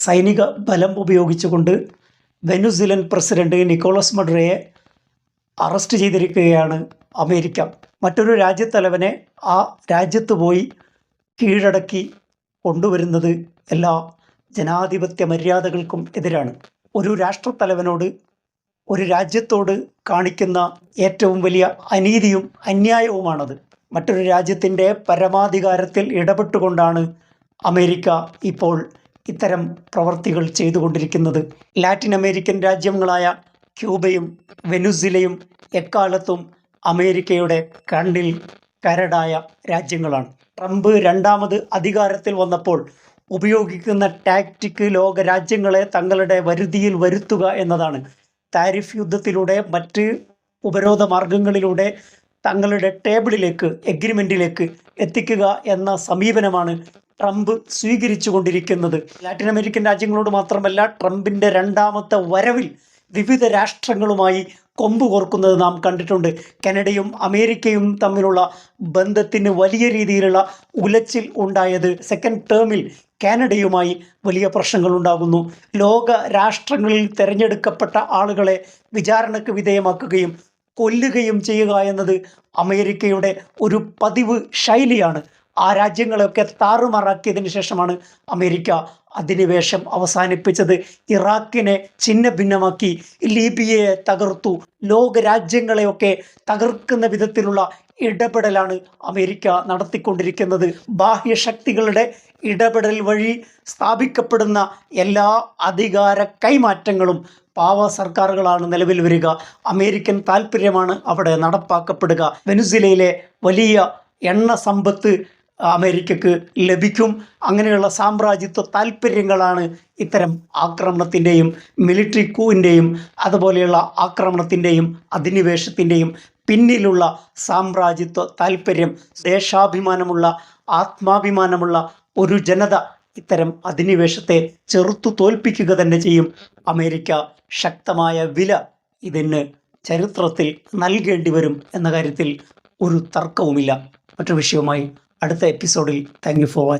സൈനിക ബലം ഉപയോഗിച്ചുകൊണ്ട് വെനുസിലൻ പ്രസിഡന്റ് നിക്കോളസ് മഡുറോയെ അറസ്റ്റ് ചെയ്തിരിക്കുകയാണ് അമേരിക്ക. മറ്റൊരു രാജ്യത്തലവനെ ആ രാജ്യത്ത് പോയി കീഴടക്കി കൊണ്ടുവരുന്നത് എല്ലാ ജനാധിപത്യ മര്യാദകൾക്കും എതിരാണ്. ഒരു രാഷ്ട്രത്തലവനോട്, ഒരു രാജ്യത്തോട് കാണിക്കുന്ന ഏറ്റവും വലിയ അനീതിയും അന്യായവുമാണത്. മറ്റൊരു രാജ്യത്തിൻ്റെ പരമാധികാരത്തിൽ ഇടപെട്ടുകൊണ്ടാണ് അമേരിക്ക ഇപ്പോൾ ഇത്തരം പ്രവർത്തികൾ ചെയ്തുകൊണ്ടിരിക്കുന്നത്. ലാറ്റിൻ അമേരിക്കൻ രാജ്യങ്ങളായ ക്യൂബയും വെനുസിലയും എക്കാലത്തും അമേരിക്കയുടെ കണ്ണിൽ കരടായ രാജ്യങ്ങളാണ്. ട്രംപ് രണ്ടാമത് അധികാരത്തിൽ വന്നപ്പോൾ ഉപയോഗിക്കുന്ന ടാക്റ്റിക് ലോക രാജ്യങ്ങളെ തങ്ങളുടെ വരുതിയിൽ വരുത്തുക എന്നതാണ്. താരിഫ് യുദ്ധത്തിലൂടെ, മറ്റ് ഉപരോധ മാർഗങ്ങളിലൂടെ തങ്ങളുടെ ടേബിളിലേക്ക്, എഗ്രിമെൻറ്റിലേക്ക് എത്തിക്കുക എന്ന സമീപനമാണ് ട്രംപ് സ്വീകരിച്ചു കൊണ്ടിരിക്കുന്നത്. ലാറ്റിൻ അമേരിക്കൻ രാജ്യങ്ങളോട് മാത്രമല്ല, ട്രംപിൻ്റെ രണ്ടാമത്തെ വരവിൽ വിവിധ രാഷ്ട്രങ്ങളുമായി കൊമ്പ് കോർക്കുന്നത് നാം കണ്ടിട്ടുണ്ട്. കാനഡയും അമേരിക്കയും തമ്മിലുള്ള ബന്ധത്തിന് വലിയ രീതിയിലുള്ള ഉലച്ചിൽ ഉണ്ടായത് സെക്കൻഡ് ടേമിൽ കാനഡയുമായി വലിയ പ്രശ്നങ്ങൾ ഉണ്ടാകുന്നു. ലോക രാഷ്ട്രങ്ങളിൽ തിരഞ്ഞെടുക്കപ്പെട്ട ആളുകളെ വിചാരണയ്ക്ക് വിധേയമാക്കുകയും കൊല്ലുകയും ചെയ്യുക എന്നത് അമേരിക്കയുടെ ഒരു പതിവ് ശൈലിയാണ്. ആ രാജ്യങ്ങളെയൊക്കെ താറുമാറാക്കിയതിന് ശേഷമാണ് അമേരിക്ക അധിനിവേശം അവസാനിപ്പിച്ചത്. ഇറാഖിനെ ഛിന്ന ഭിന്നമാക്കി, ലിബിയയെ തകർത്തു. ലോക രാജ്യങ്ങളെയൊക്കെ തകർക്കുന്ന വിധത്തിലുള്ള ഇടപെടലാണ് അമേരിക്ക നടത്തിക്കൊണ്ടിരിക്കുന്നത്. ബാഹ്യശക്തികളുടെ ഇടപെടൽ വഴി സ്ഥാപിക്കപ്പെടുന്ന എല്ലാ അധികാര കൈമാറ്റങ്ങളും പാവ സർക്കാരുകളാണ് നിലവിൽ വരിക. അമേരിക്കൻ താല്പര്യമാണ് അവിടെ നടപ്പാക്കപ്പെടുക. വെനുസിലയിലെ വലിയ എണ്ണ സമ്പത്ത് അമേരിക്കക്ക് ലഭിക്കും. അങ്ങനെയുള്ള സാമ്രാജ്യത്വ താല്പര്യങ്ങളാണ് ഇത്തരം ആക്രമണത്തിൻ്റെയും മിലിറ്ററി കൂവിൻ്റെയും അതുപോലെയുള്ള ആക്രമണത്തിൻ്റെയും അധിനിവേശത്തിൻ്റെയും പിന്നിലുള്ള സാമ്രാജ്യത്വ താല്പര്യം. ദേശാഭിമാനമുള്ള, ആത്മാഭിമാനമുള്ള ഒരു ജനത ഇത്തരം അധിനിവേശത്തെ ചെറുത്തു തോൽപ്പിക്കുക തന്നെ ചെയ്യും. അമേരിക്ക ശക്തമായ വില ഇതിന് ചരിത്രത്തിൽ നൽകേണ്ടി വരും എന്ന കാര്യത്തിൽ ഒരു തർക്കവുമില്ല. മറ്റൊരു വിഷയവുമായി അടുത്ത എപ്പിസോഡിൽ. Thank you for watching.